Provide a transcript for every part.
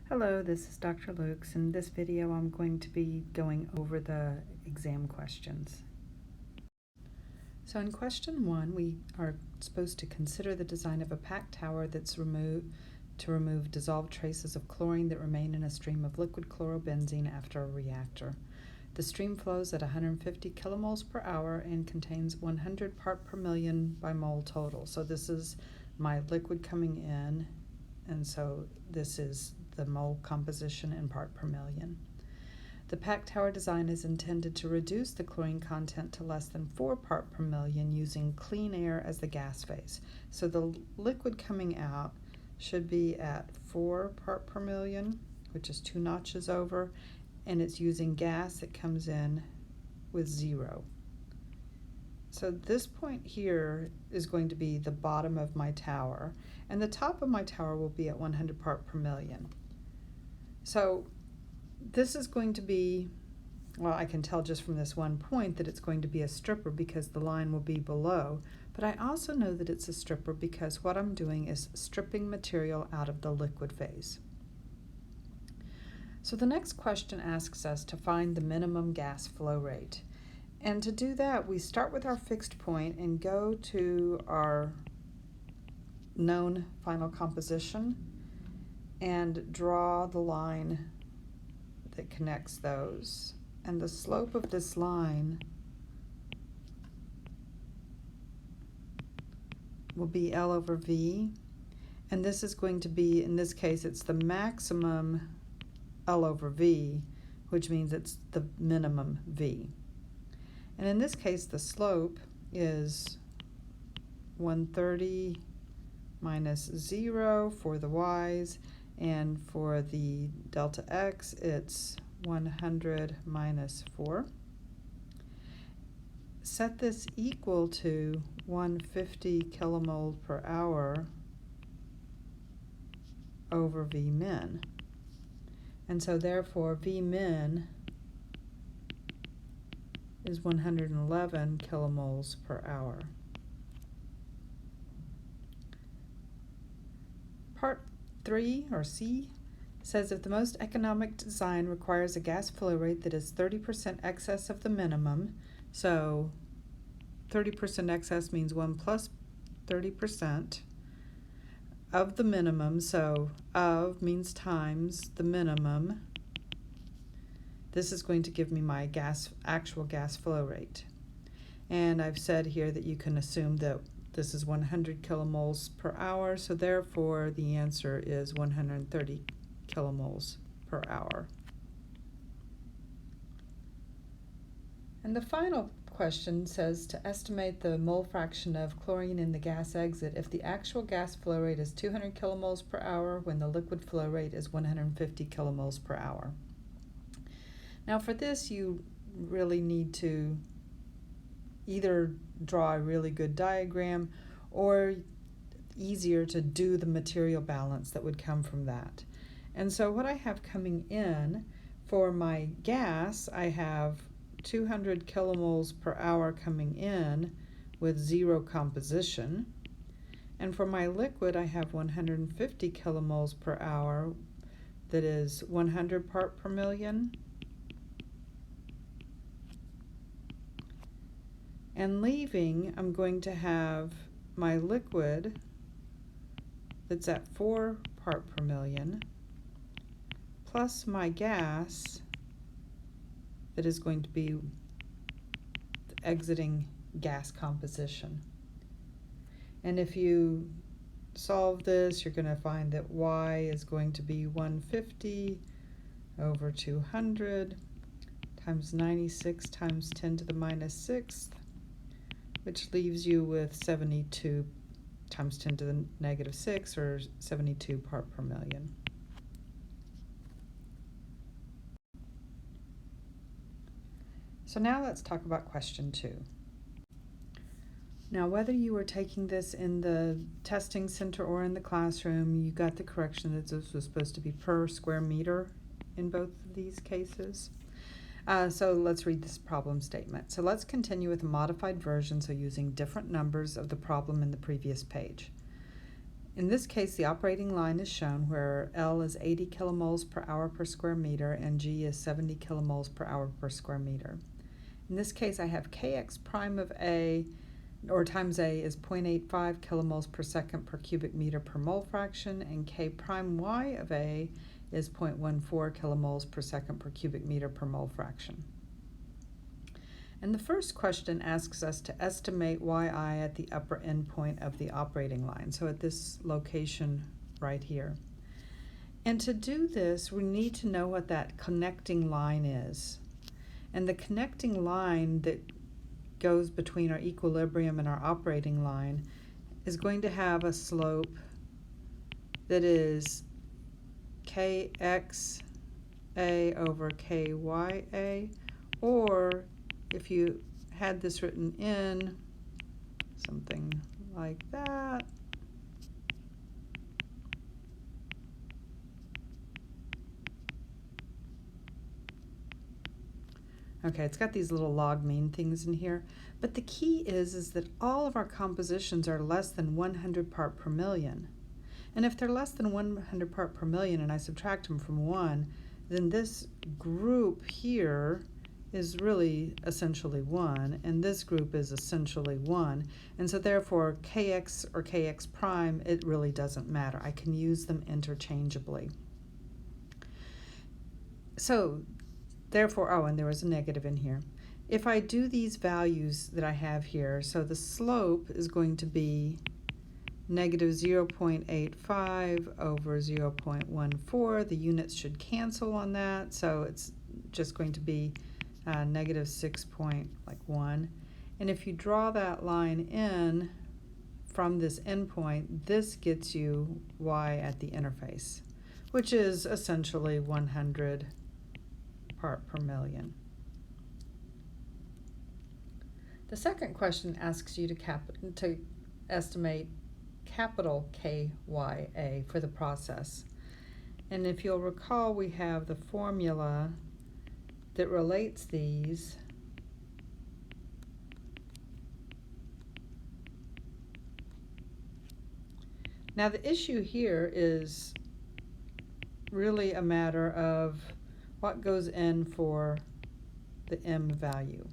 Hello, this is Dr. Lukes. In this video I'm going to be going over the exam questions. So in question 1 we are supposed to consider the design of a packed tower that's to remove dissolved traces of chlorine that remain in a stream of liquid chlorobenzene after a reactor. The stream flows at 150 kilomoles per hour and contains 100 part per million by mole total. So this is my liquid coming in, and so this is the mole composition in part per million. The packed tower design is intended to reduce the chlorine content to less than 4 part per million using clean air as the gas phase. So the liquid coming out should be at 4 part per million, which is 2 notches over, and it's using gas that comes in with 0. So this point here is going to be the bottom of my tower, and the top of my tower will be at 100 part per million. So this is going to be, well, I can tell just from this one point that it's going to be a stripper because the line will be below, but I also know that it's a stripper because what I'm doing is stripping material out of the liquid phase. So the next question asks us to find the minimum gas flow rate. And to do that, we start with our fixed point and go to our known final composition and draw the line that connects those. And the slope of this line will be L over V. And this is going to be, in this case, it's the maximum L over V, which means it's the minimum V. And in this case, the slope is 130 minus 0 for the y's, and for the delta x, it's 100 minus 4. Set this equal to 150 kilomole per hour over V min. And so therefore V min is 111 kilomoles per hour. Part 3, or C, says if the most economic design requires a gas flow rate that is 30% excess of the minimum, so 30% excess means 1 plus 30% of the minimum, so of means times the minimum. This is going to give me my actual gas flow rate. And I've said here that you can assume that this is 100 kilomoles per hour, so therefore the answer is 130 kilomoles per hour. And the final question says to estimate the mole fraction of chlorine in the gas exit if the actual gas flow rate is 200 kilomoles per hour when the liquid flow rate is 150 kilomoles per hour. Now for this, you really need to either draw a really good diagram or easier to do the material balance that would come from that. And so what I have coming in for my gas, I have 200 kilomoles per hour coming in with 0 composition. And for my liquid, I have 150 kilomoles per hour, that is 100 part per million. And leaving, I'm going to have my liquid that's at 4 part per million, plus my gas that is going to be the exiting gas composition. And if you solve this, you're going to find that y is going to be 150 over 200 times 96 times 10 to the minus 6th, which leaves you with 72 times 10 to the negative 6, or 72 part per million. So now let's talk about question 2. Now whether you were taking this in the testing center or in the classroom, you got the correction that this was supposed to be per square meter in both of these cases. So let's read this problem statement. So let's continue with a modified version, so using different numbers of the problem in the previous page. In this case, the operating line is shown where L is 80 kilomoles per hour per square meter and G is 70 kilomoles per hour per square meter. In this case, I have Kx prime of A, or times A, is 0.85 kilomoles per second per cubic meter per mole fraction, and K prime Y of A is 0.14 kilomoles per second per cubic meter per mole fraction. And the first question asks us to estimate Yi at the upper endpoint of the operating line, so at this location right here. And to do this, we need to know what that connecting line is. And the connecting line that goes between our equilibrium and our operating line is going to have a slope that is Kxa over Kya, or if you had this written in something like that, okay, it's got these little log mean things in here, but the key is that all of our compositions are less than 100 part per million. And if they're less than 100 part per million and I subtract them from 1, then this group here is really essentially 1, and this group is essentially 1. And so therefore, Kx or Kx prime, it really doesn't matter. I can use them interchangeably. So therefore, oh, and there was a negative in here. If I do these values that I have here, so the slope is going to be negative 0.85 over 0.14. The units should cancel on that, so it's just going to be negative 6.1. And if you draw that line in from this endpoint, this gets you Y at the interface, which is essentially 100 part per million. The second question asks you to estimate capital Kya for the process. And if you'll recall, we have the formula that relates these Now the issue here is really a matter of what goes in for the m value.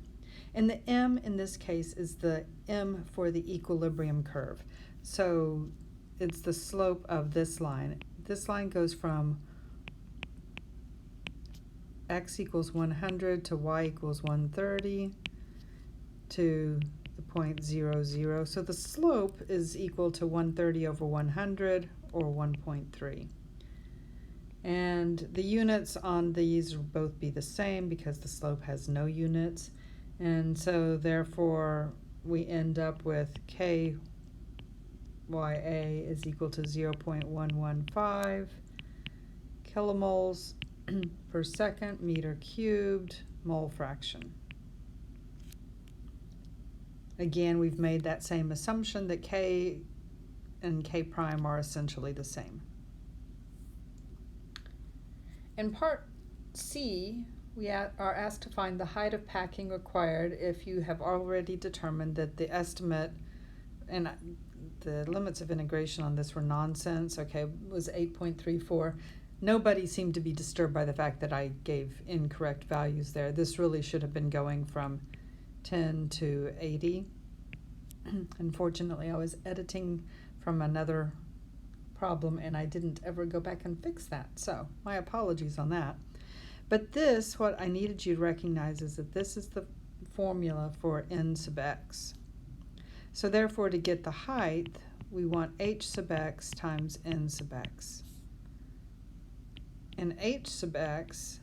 And the m in this case is the m for the equilibrium curve. So it's the slope of this line. This line goes from x equals 100 to y equals 130 to the point 0, 0. So the slope is equal to 130 over 100, or 1.3. And the units on these will both be the same because the slope has no units. And so therefore we end up with Kya is equal to 0.115 kilomoles per second meter cubed mole fraction. Again, we've made that same assumption that K and K prime are essentially the same. In part C, we are asked to find the height of packing required if you have already determined that the estimate, and the limits of integration on this were nonsense, okay, it was 8.34. Nobody seemed to be disturbed by the fact that I gave incorrect values there. This really should have been going from 10 to 80. Unfortunately, I was editing from another problem and I didn't ever go back and fix that. So my apologies on that. But this, what I needed you to recognize is that this is the formula for n sub x. So therefore, to get the height, we want h sub x times n sub x. And h sub x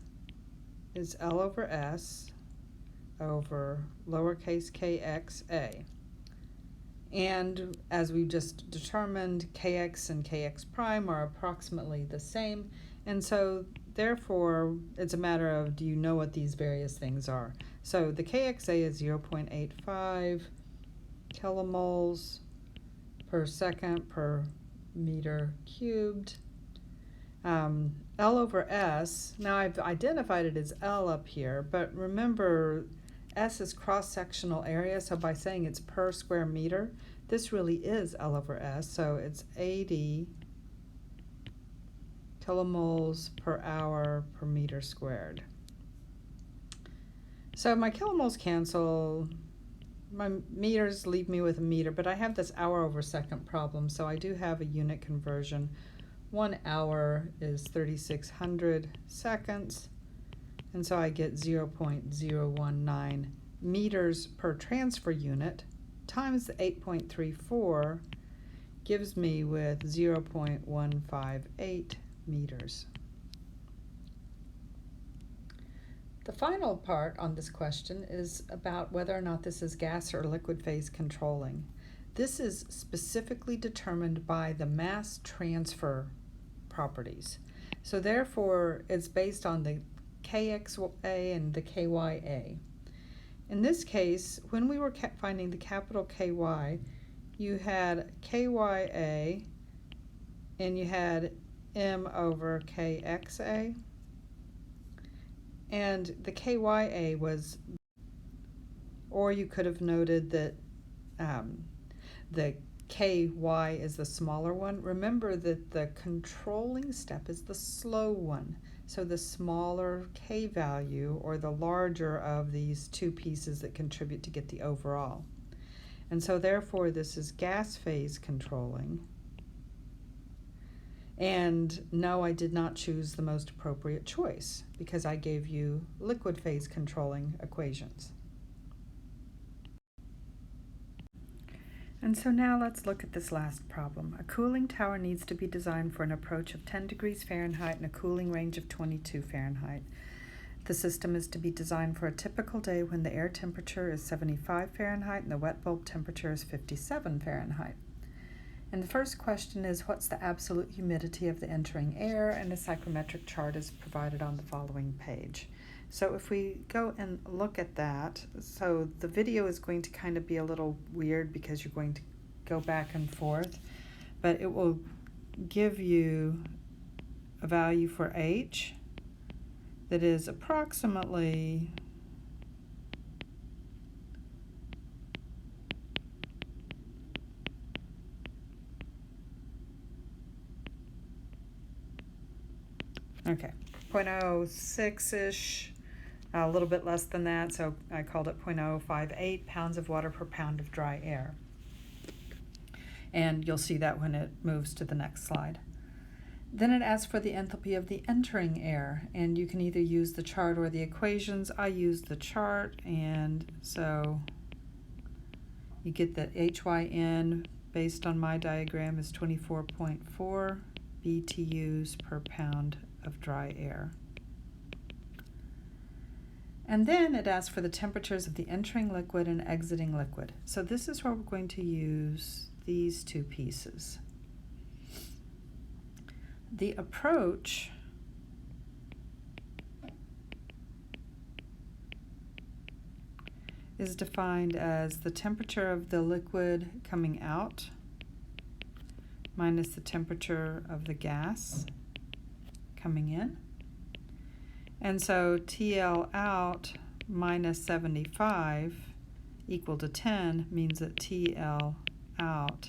is L over S over lowercase kxa. And as we just determined, kx and kx prime are approximately the same. And so therefore, it's a matter of, do you know what these various things are? So the kxa is 0.85 kilomoles per second per meter cubed. L over S, now I've identified it as L up here, but remember S is cross-sectional area, so by saying it's per square meter, this really is L over S, so it's 80 kilomoles per hour per meter squared. So my kilomoles cancel, my meters leave me with a meter, but I have this hour over second problem, so I do have a unit conversion. 1 hour is 3,600 seconds, and so I get 0.019 meters per transfer unit times the 8.34 gives me with 0.158 meters. The final part on this question is about whether or not this is gas or liquid phase controlling. This is specifically determined by the mass transfer properties. So therefore, it's based on the KXA and the KYA. In this case, when we were finding the capital KY, you had KYA and you had M over KXA. And the KYA was, or you could have noted that the KY is the smaller one. Remember that the controlling step is the slow one. So the smaller K value, or the larger of these two pieces that contribute to get the overall. And so therefore this is gas phase controlling. And no, I did not choose the most appropriate choice because I gave you liquid phase controlling equations. And so now let's look at this last problem. A cooling tower needs to be designed for an approach of 10 degrees Fahrenheit and a cooling range of 22 Fahrenheit. The system is to be designed for a typical day when the air temperature is 75 Fahrenheit and the wet bulb temperature is 57 Fahrenheit. And the first question is, what's the absolute humidity of the entering air? And a psychrometric chart is provided on the following page. So if we go and look at that, so the video is going to kind of be a little weird because you're going to go back and forth, but it will give you a value for H that is approximately okay, 0.06-ish, a little bit less than that, so I called it 0.058 pounds of water per pound of dry air. And you'll see that when it moves to the next slide. Then it asks for the enthalpy of the entering air, and you can either use the chart or the equations. I used the chart, and so you get that HYN based on my diagram is 24.4 BTUs per pound of dry air. And then it asks for the temperatures of the entering liquid and exiting liquid. So this is where we're going to use these two pieces. The approach is defined as the temperature of the liquid coming out minus the temperature of the gas coming in. And so TL out minus 75 equal to 10 means that TL out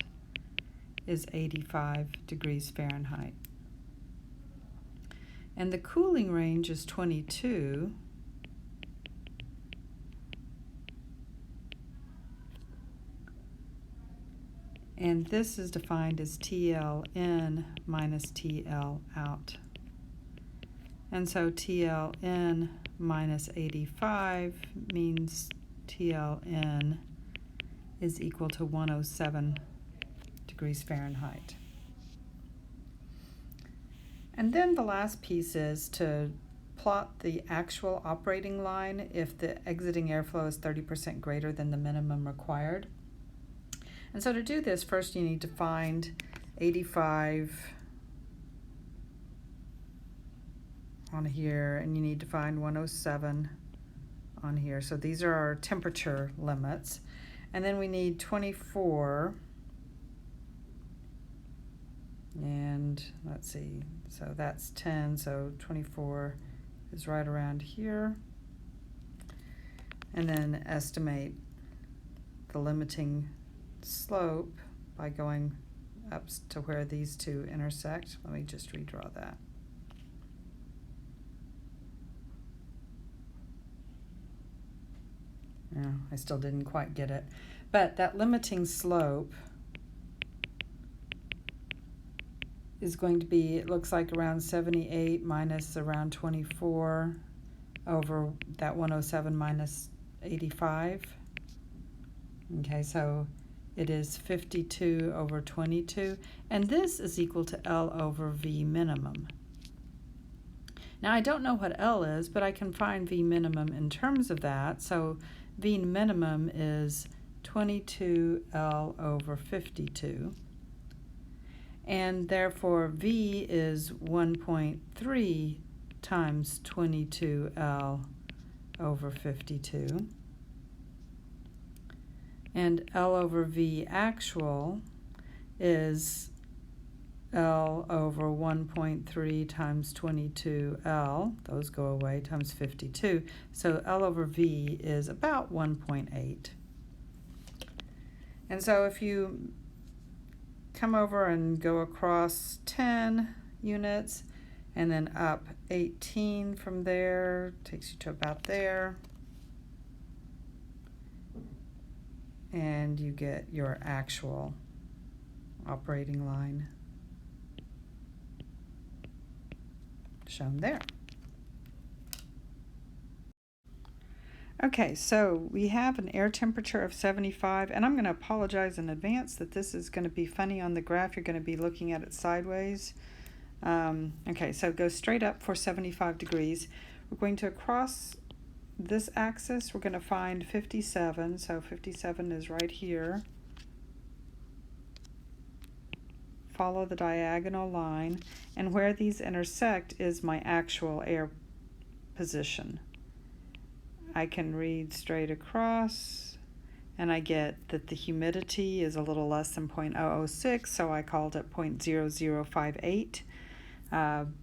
is 85 degrees Fahrenheit. And the cooling range is 22. And this is defined as TL in minus TL out. And so TL in minus 85 means TL in is equal to 107 degrees Fahrenheit. And then the last piece is to plot the actual operating line if the exiting airflow is 30% greater than the minimum required. And so to do this, first you need to find 85 on here, and you need to find 107 on here. So these are our temperature limits. And then we need 24, and let's see, so that's 10, so 24 is right around here. And then estimate the limiting slope by going up to where these two intersect. Let me just redraw that. No, I still didn't quite get it. But that limiting slope is going to be, it looks like around 78 minus around 24 over that 107 minus 85. Okay, so it is 52 over 22, and this is equal to L over V minimum. Now I don't know what L is, but I can find V minimum in terms of that. So V minimum is 22L over 52. And therefore V is 1.3 times 22L over 52. And L over V actual is L over 1.3 times 22L, those go away, times 52. So L over V is about 1.8. And so if you come over and go across 10 units and then up 18 from there, takes you to about there. And you get your actual operating line shown there. Okay, so we have an air temperature of 75, and I'm going to apologize in advance that this is going to be funny on the graph. You're going to be looking at it sideways. Okay, so go straight up for 75 degrees. We're going to cross this axis. We're going to find 57, so 57 is right here. Follow the diagonal line, and where these intersect is my actual air position. I can read straight across, and I get that the humidity is a little less than 0.006, so I called it 0.0058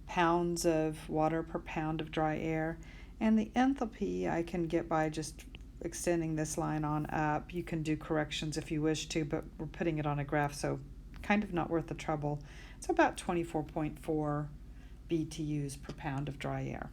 pounds of water per pound of dry air. And the enthalpy I can get by just extending this line on up. You can do corrections if you wish to, but we're putting it on a graph, so kind of not worth the trouble. It's about 24.4 BTUs per pound of dry air.